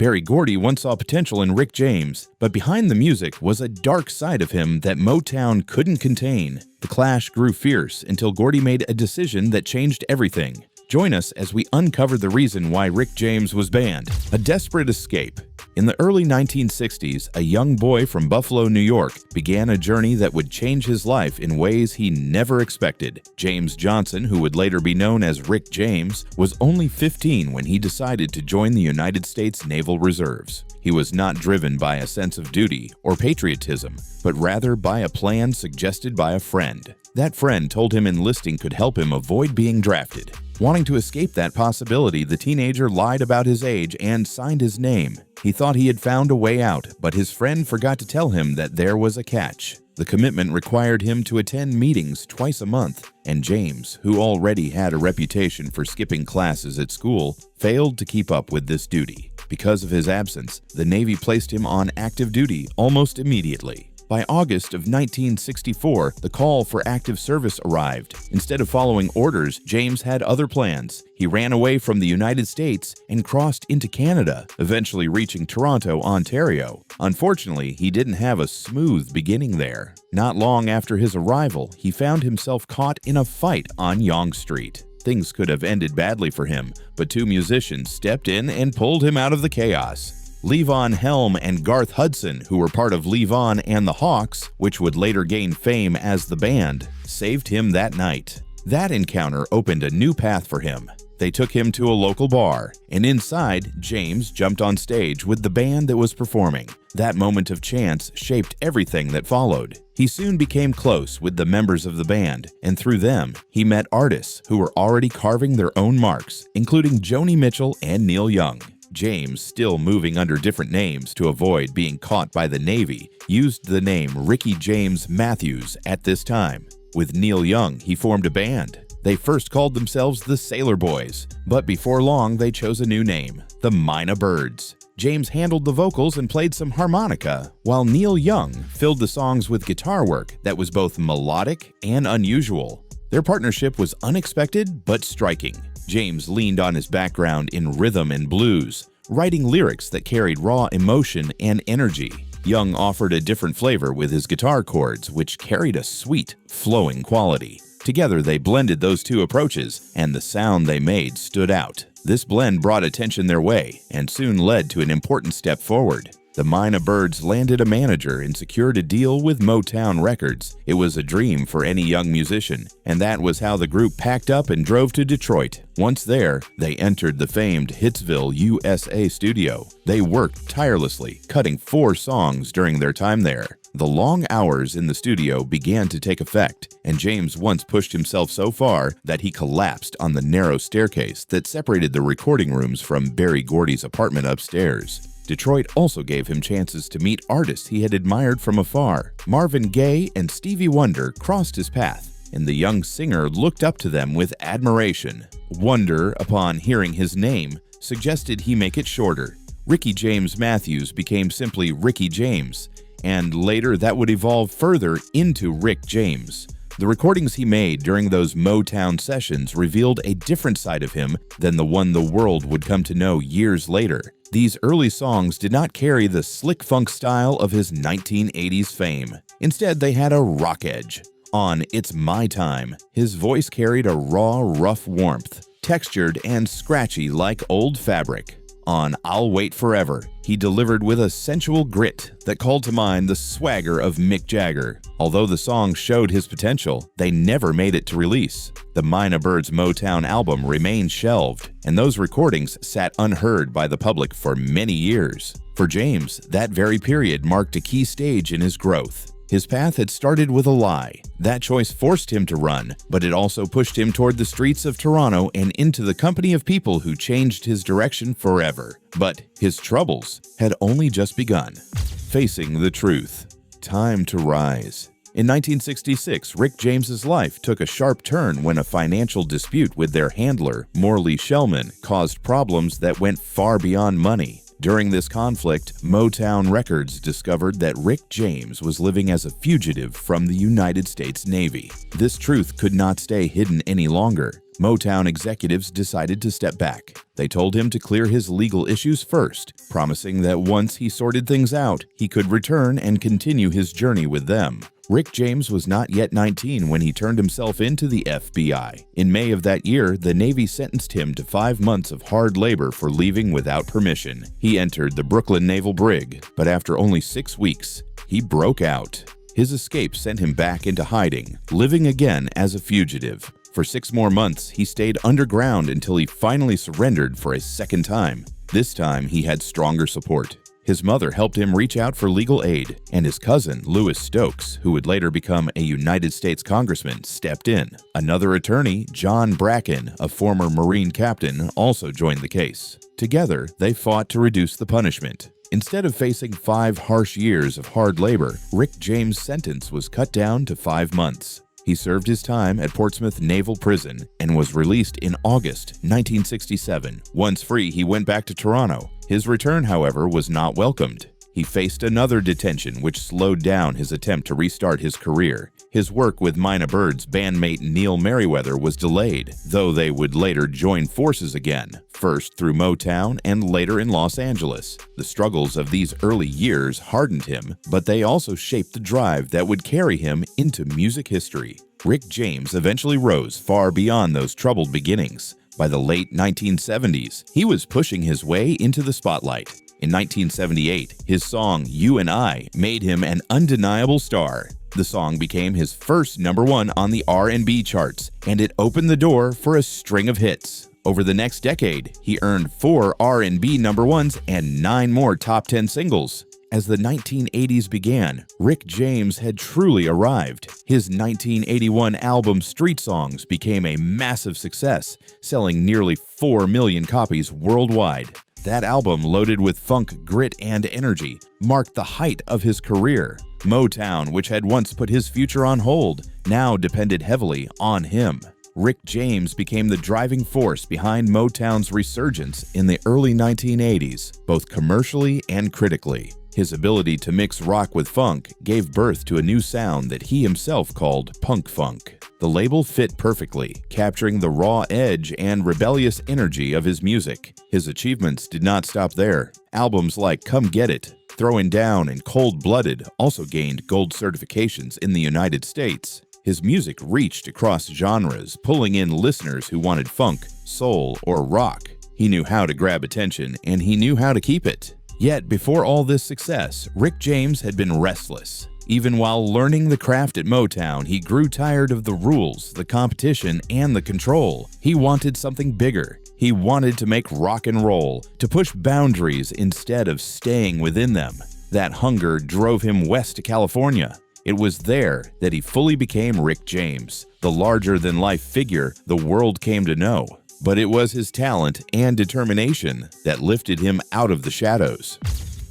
Gordy once saw potential in Rick James, but behind the music was a dark side of him that Motown couldn't contain. The clash grew fierce until Gordy made a decision that changed everything. Join us as we uncover the reason why Rick James was banned. A desperate escape. In the early 1960s, a young boy from Buffalo, New York, began a journey that would change his life in ways he never expected. James Johnson, who would later be known as Rick James, was only 15 when he decided to join the United States Naval Reserves. He was not driven by a sense of duty or patriotism, but rather by a plan suggested by a friend. That friend told him enlisting could help him avoid being drafted. Wanting to escape that possibility, the teenager lied about his age and signed his name. He thought he had found a way out, but his friend forgot to tell him that there was a catch. The commitment required him to attend meetings twice a month, and James, who already had a reputation for skipping classes at school, failed to keep up with this duty. Because of his absence, the Navy placed him on active duty almost immediately. By August of 1964, the call for active service arrived. Instead of following orders, James had other plans. He ran away from the United States and crossed into Canada, eventually reaching Toronto, Ontario. Unfortunately, he didn't have a smooth beginning there. Not long after his arrival, he found himself caught in a fight on Yonge Street. Things could have ended badly for him, but two musicians stepped in and pulled him out of the chaos. Levon Helm and Garth Hudson, who were part of Levon and the Hawks, which would later gain fame as the band, saved him that night. That encounter opened a new path for him. They took him to a local bar, and inside, James jumped on stage with the band that was performing. That moment of chance shaped everything that followed. He soon became close with the members of the band, and through them, he met artists who were already carving their own marks, including Joni Mitchell and Neil Young. James, still moving under different names to avoid being caught by the Navy, used the name Ricky James Matthews at this time. With Neil Young, he formed a band. They first called themselves the Sailor Boys, but before long they chose a new name, the Mina Birds. James handled the vocals and played some harmonica, while Neil Young filled the songs with guitar work that was both melodic and unusual. Their partnership was unexpected but striking. James leaned on his background in rhythm and blues, writing lyrics that carried raw emotion and energy. Young offered a different flavor with his guitar chords, which carried a sweet, flowing quality. Together they blended those two approaches, and the sound they made stood out. This blend brought attention their way and soon led to an important step forward. The Mina Birds landed a manager and secured a deal with Motown Records. It was a dream for any young musician, and that was how the group packed up and drove to Detroit. Once there, they entered the famed Hitsville, USA studio. They worked tirelessly, cutting 4 songs during their time there. The long hours in the studio began to take effect, and James once pushed himself so far that he collapsed on the narrow staircase that separated the recording rooms from Gordy's apartment upstairs. Detroit also gave him chances to meet artists he had admired from afar. Marvin Gaye and Stevie Wonder crossed his path, and the young singer looked up to them with admiration. Wonder, upon hearing his name, suggested he make it shorter. Ricky James Matthews became simply Ricky James, and later that would evolve further into Rick James. The recordings he made during those Motown sessions revealed a different side of him than the one the world would come to know years later. These early songs did not carry the slick funk style of his 1980s fame. Instead, they had a rock edge. On It's My Time, his voice carried a raw, rough warmth, textured and scratchy like old fabric. On I'll Wait Forever, he delivered with a sensual grit that called to mind the swagger of Mick Jagger. Although the song showed his potential, they never made it to release. The Mina Birds Motown album remained shelved, and those recordings sat unheard by the public for many years. For James, that very period marked a key stage in his growth. His path had started with a lie. That choice forced him to run, but it also pushed him toward the streets of Toronto and into the company of people who changed his direction forever. But his troubles had only just begun. Facing the truth. Time to rise. In 1966, Rick James's life took a sharp turn when a financial dispute with their handler, Morley Shellman, caused problems that went far beyond money. During this conflict, Motown Records discovered that Rick James was living as a fugitive from the United States Navy. This truth could not stay hidden any longer. Motown executives decided to step back. They told him to clear his legal issues first, promising that once he sorted things out, he could return and continue his journey with them. Rick James was not yet 19 when he turned himself into the FBI. In May of that year, the Navy sentenced him to 5 months of hard labor for leaving without permission. He entered the Brooklyn Naval Brig, but after only 6 weeks, he broke out. His escape sent him back into hiding, living again as a fugitive. For 6 more months, he stayed underground until he finally surrendered for a second time. This time, he had stronger support. His mother helped him reach out for legal aid, and his cousin, Louis Stokes, who would later become a United States congressman, stepped in. Another attorney, John Bracken, a former Marine captain, also joined the case. Together, they fought to reduce the punishment. Instead of facing 5 harsh years of hard labor, Rick James' sentence was cut down to 5 months. He served his time at Portsmouth Naval Prison and was released in August 1967. Once free, he went back to Toronto. His return, however, was not welcomed. He faced another detention which slowed down his attempt to restart his career. His work with Mina Bird's bandmate Neil Merriweather was delayed, though they would later join forces again, first through Motown and later in Los Angeles. The struggles of these early years hardened him, but they also shaped the drive that would carry him into music history. Rick James eventually rose far beyond those troubled beginnings. By the late 1970s, he was pushing his way into the spotlight. In 1978, his song You and I made him an undeniable star. The song became his first #1 on the R&B charts, and it opened the door for a string of hits. Over the next decade, he earned 4 R&B #1s and 9 more top 10 singles. As the 1980s began, Rick James had truly arrived. His 1981 album Street Songs became a massive success, selling nearly 4 million copies worldwide. That album, loaded with funk, grit, and energy, marked the height of his career. Motown, which had once put his future on hold, now depended heavily on him. Rick James became the driving force behind Motown's resurgence in the early 1980s, both commercially and critically. His ability to mix rock with funk gave birth to a new sound that he himself called punk funk. The label fit perfectly, capturing the raw edge and rebellious energy of his music. His achievements did not stop there. Albums like Come Get It, Throwin' Down, and Cold Blooded also gained gold certifications in the United States. His music reached across genres, pulling in listeners who wanted funk, soul, or rock. He knew how to grab attention, and he knew how to keep it. Yet, before all this success, Rick James had been restless. Even while learning the craft at Motown, he grew tired of the rules, the competition, and the control. He wanted something bigger. He wanted to make rock and roll, to push boundaries instead of staying within them. That hunger drove him west to California. It was there that he fully became Rick James, the larger-than-life figure the world came to know. But it was his talent and determination that lifted him out of the shadows.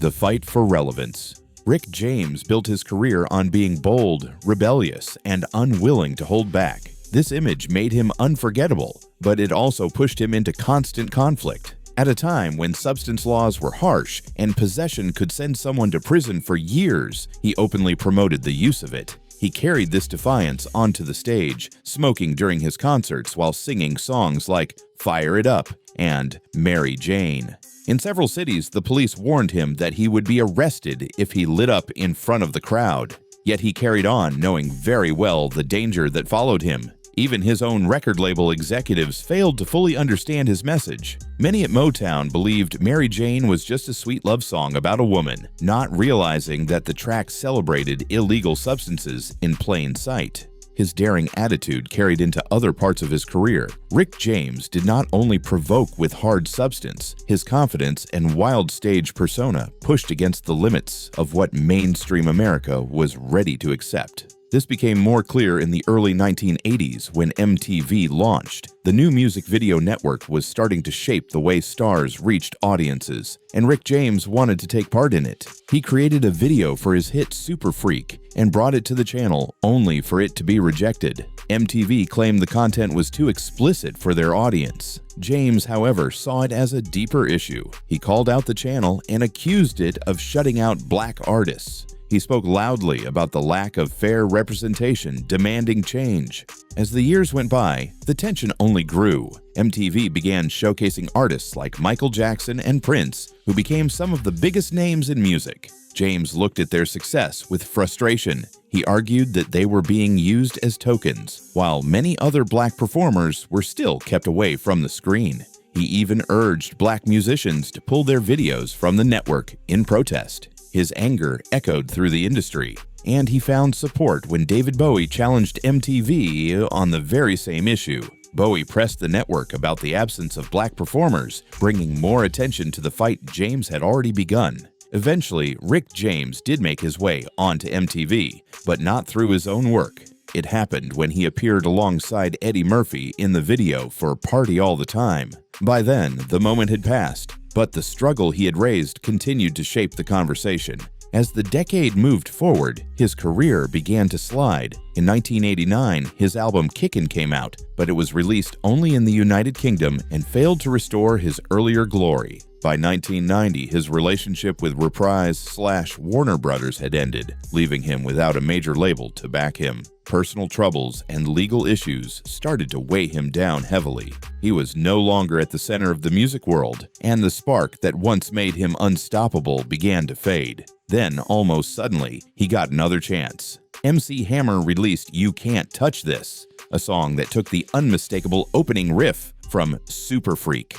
The fight for relevance. Rick James built his career on being bold, rebellious, and unwilling to hold back. This image made him unforgettable, but it also pushed him into constant conflict. At a time when substance laws were harsh and possession could send someone to prison for years, he openly promoted the use of it. He carried this defiance onto the stage, smoking during his concerts while singing songs like Fire It Up and Mary Jane. In several cities, the police warned him that he would be arrested if he lit up in front of the crowd. Yet he carried on, knowing very well the danger that followed him. Even his own record label executives failed to fully understand his message. Many at Motown believed Mary Jane was just a sweet love song about a woman, not realizing that the track celebrated illegal substances in plain sight. His daring attitude carried into other parts of his career. Rick James did not only provoke with hard substance, his confidence and wild stage persona pushed against the limits of what mainstream America was ready to accept. This became more clear in the early 1980s when MTV launched. The new music video network was starting to shape the way stars reached audiences, and Rick James wanted to take part in it. He created a video for his hit Super Freak and brought it to the channel only for it to be rejected. MTV claimed the content was too explicit for their audience. James, however, saw it as a deeper issue. He called out the channel and accused it of shutting out black artists. He spoke loudly about the lack of fair representation, demanding change. As the years went by, the tension only grew. MTV began showcasing artists like Michael Jackson and Prince, who became some of the biggest names in music. James looked at their success with frustration. He argued that they were being used as tokens, while many other black performers were still kept away from the screen. He even urged black musicians to pull their videos from the network in protest. His anger echoed through the industry, and he found support when David Bowie challenged MTV on the very same issue. Bowie pressed the network about the absence of black performers, bringing more attention to the fight James had already begun. Eventually, Rick James did make his way onto MTV, but not through his own work. It happened when he appeared alongside Eddie Murphy in the video for Party All the Time. By then, the moment had passed, but the struggle he had raised continued to shape the conversation. As the decade moved forward, his career began to slide. In 1989, his album Kickin' came out, but it was released only in the United Kingdom and failed to restore his earlier glory. By 1990, his relationship with Reprise/Warner Brothers had ended, leaving him without a major label to back him. Personal troubles and legal issues started to weigh him down heavily. He was no longer at the center of the music world, and the spark that once made him unstoppable began to fade. Then, almost suddenly, he got another chance. MC Hammer released You Can't Touch This, a song that took the unmistakable opening riff from Super Freak.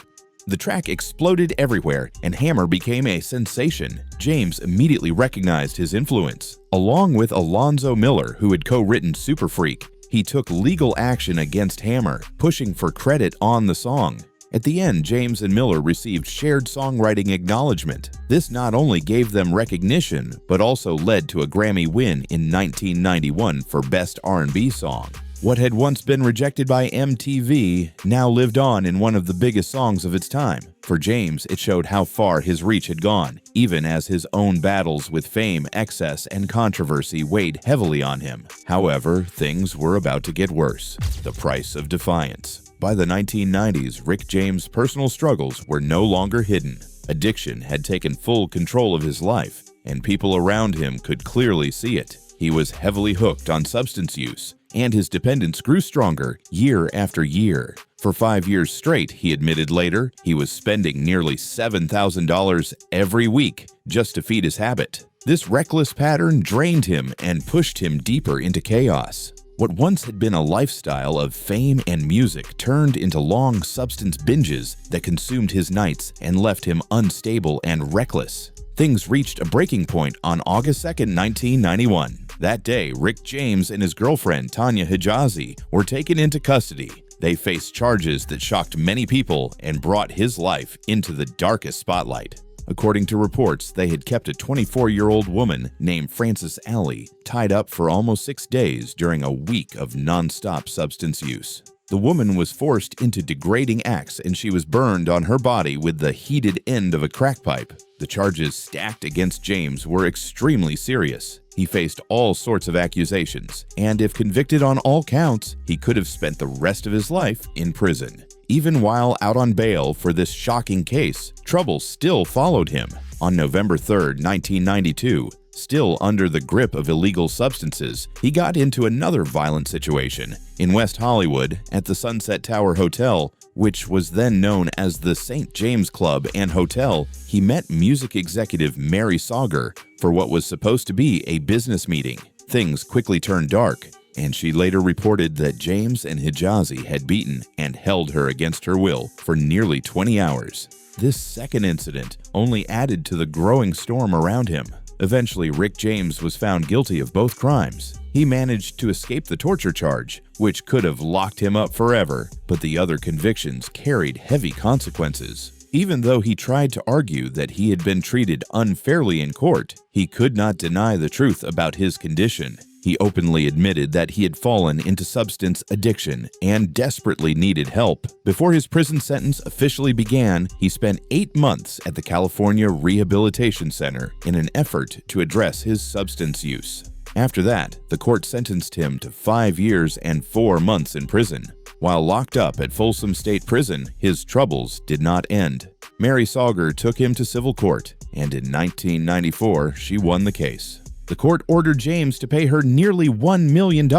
The track exploded everywhere, and Hammer became a sensation. James immediately recognized his influence. Along with Alonzo Miller, who had co-written Super Freak, he took legal action against Hammer, pushing for credit on the song. At the end, James and Miller received shared songwriting acknowledgement. This not only gave them recognition, but also led to a Grammy win in 1991 for Best R&B Song. What had once been rejected by MTV now lived on in one of the biggest songs of its time. For James, it showed how far his reach had gone, even as his own battles with fame, excess, and controversy weighed heavily on him. However, things were about to get worse. The price of defiance. By the 1990s, Rick James' personal struggles were no longer hidden. Addiction had taken full control of his life, and people around him could clearly see it. He was heavily hooked on substance use, and his dependence grew stronger year after year. For 5 years straight, he admitted later, he was spending nearly $7,000 every week just to feed his habit. This reckless pattern drained him and pushed him deeper into chaos. What once had been a lifestyle of fame and music turned into long substance binges that consumed his nights and left him unstable and reckless. Things reached a breaking point on August 2, 1991. That day, Rick James and his girlfriend, Tanya Hijazi, were taken into custody. They faced charges that shocked many people and brought his life into the darkest spotlight. According to reports, they had kept a 24-year-old woman named Frances Alley tied up for almost 6 days during a week of non-stop substance use. The woman was forced into degrading acts and she was burned on her body with the heated end of a crack pipe. The charges stacked against James were extremely serious. He faced all sorts of accusations, and if convicted on all counts, he could have spent the rest of his life in prison. Even while out on bail for this shocking case, trouble still followed him. On November 3, 1992, still under the grip of illegal substances, he got into another violent situation. In West Hollywood, at the Sunset Tower Hotel, which was then known as the St. James Club and Hotel, he met music executive Mary Sauger for what was supposed to be a business meeting. Things quickly turned dark, and she later reported that James and Hijazi had beaten and held her against her will for nearly 20 hours. This second incident only added to the growing storm around him. Eventually, Rick James was found guilty of both crimes. He managed to escape the torture charge, which could have locked him up forever, but the other convictions carried heavy consequences. Even though he tried to argue that he had been treated unfairly in court, he could not deny the truth about his condition. He openly admitted that he had fallen into substance addiction and desperately needed help. Before his prison sentence officially began, he spent 8 months at the California Rehabilitation Center in an effort to address his substance use. After that, the court sentenced him to 5 years and 4 months in prison. While locked up at Folsom State Prison, his troubles did not end. Mary Sauger took him to civil court, and in 1994, she won the case. The court ordered James to pay her nearly $1 million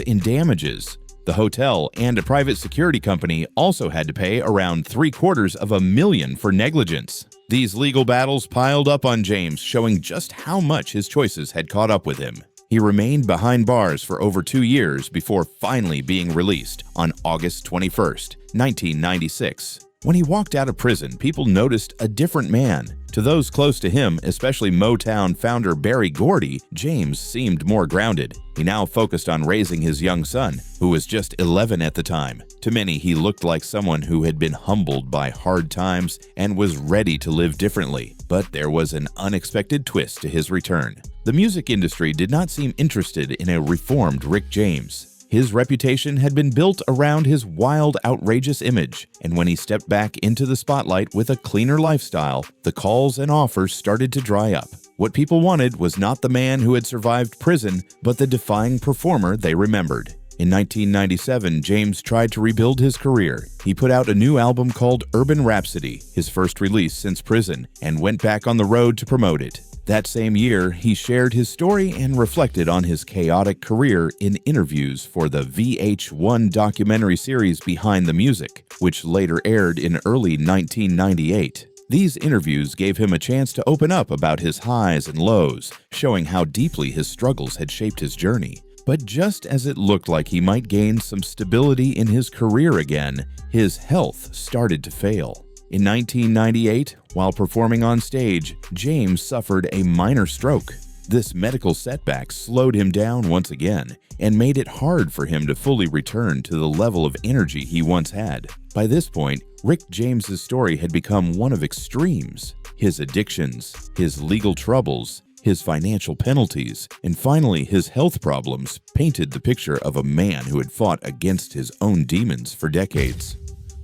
in damages. The hotel and a private security company also had to pay around $750,000 for negligence. These legal battles piled up on James, showing just how much his choices had caught up with him. He remained behind bars for over 2 years before finally being released on August 21, 1996. When he walked out of prison, people noticed a different man. To those close to him, especially Motown founder Gordy, James seemed more grounded. He now focused on raising his young son, who was just 11 at the time. To many, he looked like someone who had been humbled by hard times and was ready to live differently. But there was an unexpected twist to his return. The music industry did not seem interested in a reformed Rick James. His reputation had been built around his wild, outrageous image, and when he stepped back into the spotlight with a cleaner lifestyle, the calls and offers started to dry up. What people wanted was not the man who had survived prison, but the defying performer they remembered. In 1997, James tried to rebuild his career. He put out a new album called Urban Rhapsody, his first release since prison, and went back on the road to promote it. That same year, he shared his story and reflected on his chaotic career in interviews for the VH1 documentary series Behind the Music, which later aired in early 1998. These interviews gave him a chance to open up about his highs and lows, showing how deeply his struggles had shaped his journey. But just as it looked like he might gain some stability in his career again, his health started to fail. In 1998, while performing on stage, James suffered a minor stroke. This medical setback slowed him down once again and made it hard for him to fully return to the level of energy he once had. By this point, Rick James's story had become one of extremes. His addictions, his legal troubles, his financial penalties, and finally his health problems painted the picture of a man who had fought against his own demons for decades.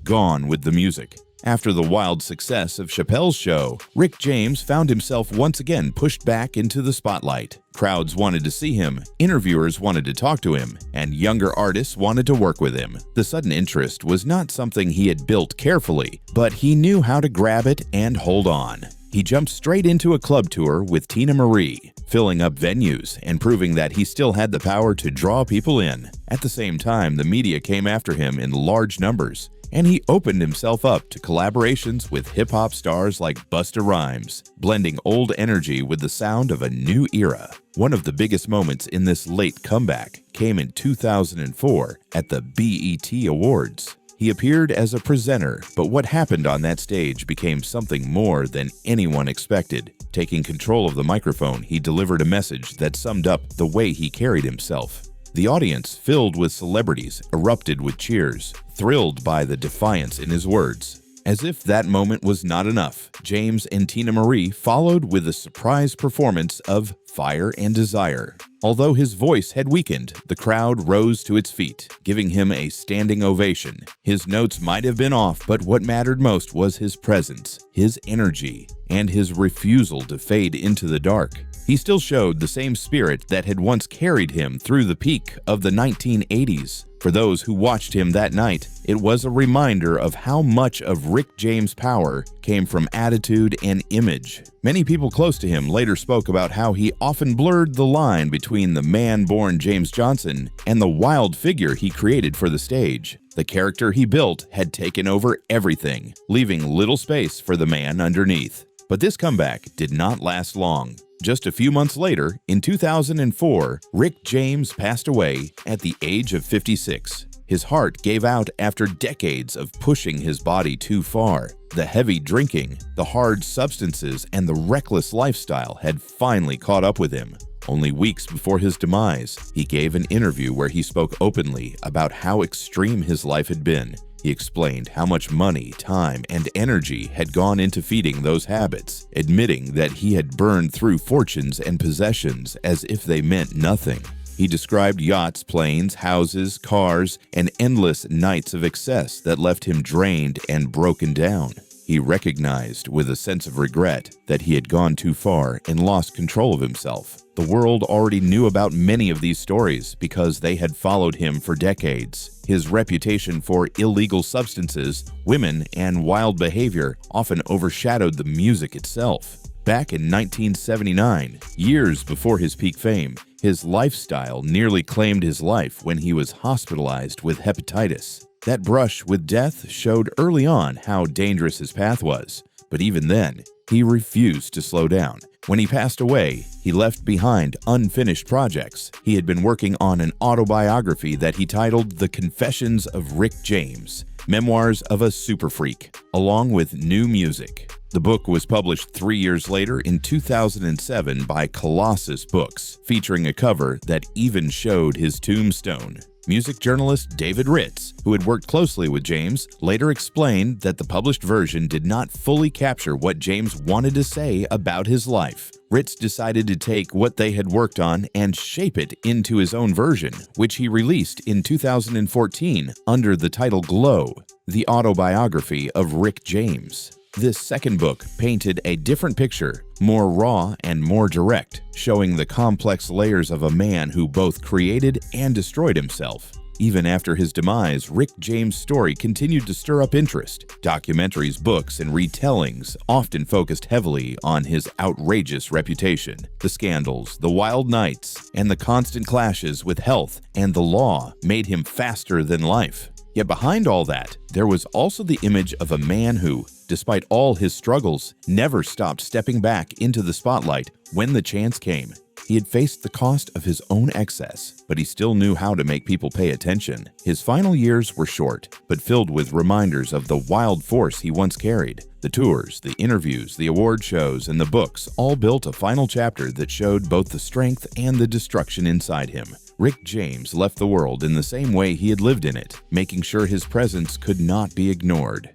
Gone with the music. After the wild success of Chappelle's Show, Rick James found himself once again pushed back into the spotlight. Crowds wanted to see him, interviewers wanted to talk to him, and younger artists wanted to work with him. The sudden interest was not something he had built carefully, but he knew how to grab it and hold on. He jumped straight into a club tour with Tina Marie, filling up venues and proving that he still had the power to draw people in. At the same time, the media came after him in large numbers, and he opened himself up to collaborations with hip-hop stars like Busta Rhymes, blending old energy with the sound of a new era. One of the biggest moments in this late comeback came in 2004 at the BET Awards. He appeared as a presenter, but what happened on that stage became something more than anyone expected. Taking control of the microphone, he delivered a message that summed up the way he carried himself. The audience, filled with celebrities, erupted with cheers, thrilled by the defiance in his words. As if that moment was not enough, James and Tina Marie followed with a surprise performance of Fire and Desire. Although his voice had weakened, the crowd rose to its feet, giving him a standing ovation. His notes might have been off, but what mattered most was his presence, his energy, and his refusal to fade into the dark. He still showed the same spirit that had once carried him through the peak of the 1980s. For those who watched him that night, it was a reminder of how much of Rick James' power came from attitude and image. Many people close to him later spoke about how he often blurred the line between the man born James Johnson and the wild figure he created for the stage. The character he built had taken over everything, leaving little space for the man underneath. But this comeback did not last long. Just a few months later, in 2004, Rick James passed away at the age of 56. His heart gave out after decades of pushing his body too far. The heavy drinking, the hard substances, and the reckless lifestyle had finally caught up with him. Only weeks before his demise, he gave an interview where he spoke openly about how extreme his life had been. He explained how much money, time, and energy had gone into feeding those habits, admitting that he had burned through fortunes and possessions as if they meant nothing. He described yachts, planes, houses, cars, and endless nights of excess that left him drained and broken down. He recognized with a sense of regret that he had gone too far and lost control of himself. The world already knew about many of these stories because they had followed him for decades. His reputation for illegal substances, women, and wild behavior often overshadowed the music itself. Back in 1979, years before his peak fame, his lifestyle nearly claimed his life when he was hospitalized with hepatitis. That brush with death showed early on how dangerous his path was, but even then, he refused to slow down. When he passed away, he left behind unfinished projects. He had been working on an autobiography that he titled The Confessions of Rick James, Memoirs of a Super Freak, along with new music. The book was published 3 years later in 2007 by Colossus Books, featuring a cover that even showed his tombstone. Music journalist David Ritz, who had worked closely with James, later explained that the published version did not fully capture what James wanted to say about his life. Ritz decided to take what they had worked on and shape it into his own version, which he released in 2014 under the title Glow, the autobiography of Rick James. This second book painted a different picture, more raw and more direct, showing the complex layers of a man who both created and destroyed himself. Even after his demise, Rick James' story continued to stir up interest. Documentaries, books, and retellings often focused heavily on his outrageous reputation. The scandals, the wild nights, and the constant clashes with health and the law made him faster than life. Yet behind all that, there was also the image of a man who, despite all his struggles, never stopped stepping back into the spotlight when the chance came. He had faced the cost of his own excess, but he still knew how to make people pay attention. His final years were short, but filled with reminders of the wild force he once carried. The tours, the interviews, the award shows, and the books all built a final chapter that showed both the strength and the destruction inside him. Rick James left the world in the same way he had lived in it, making sure his presence could not be ignored.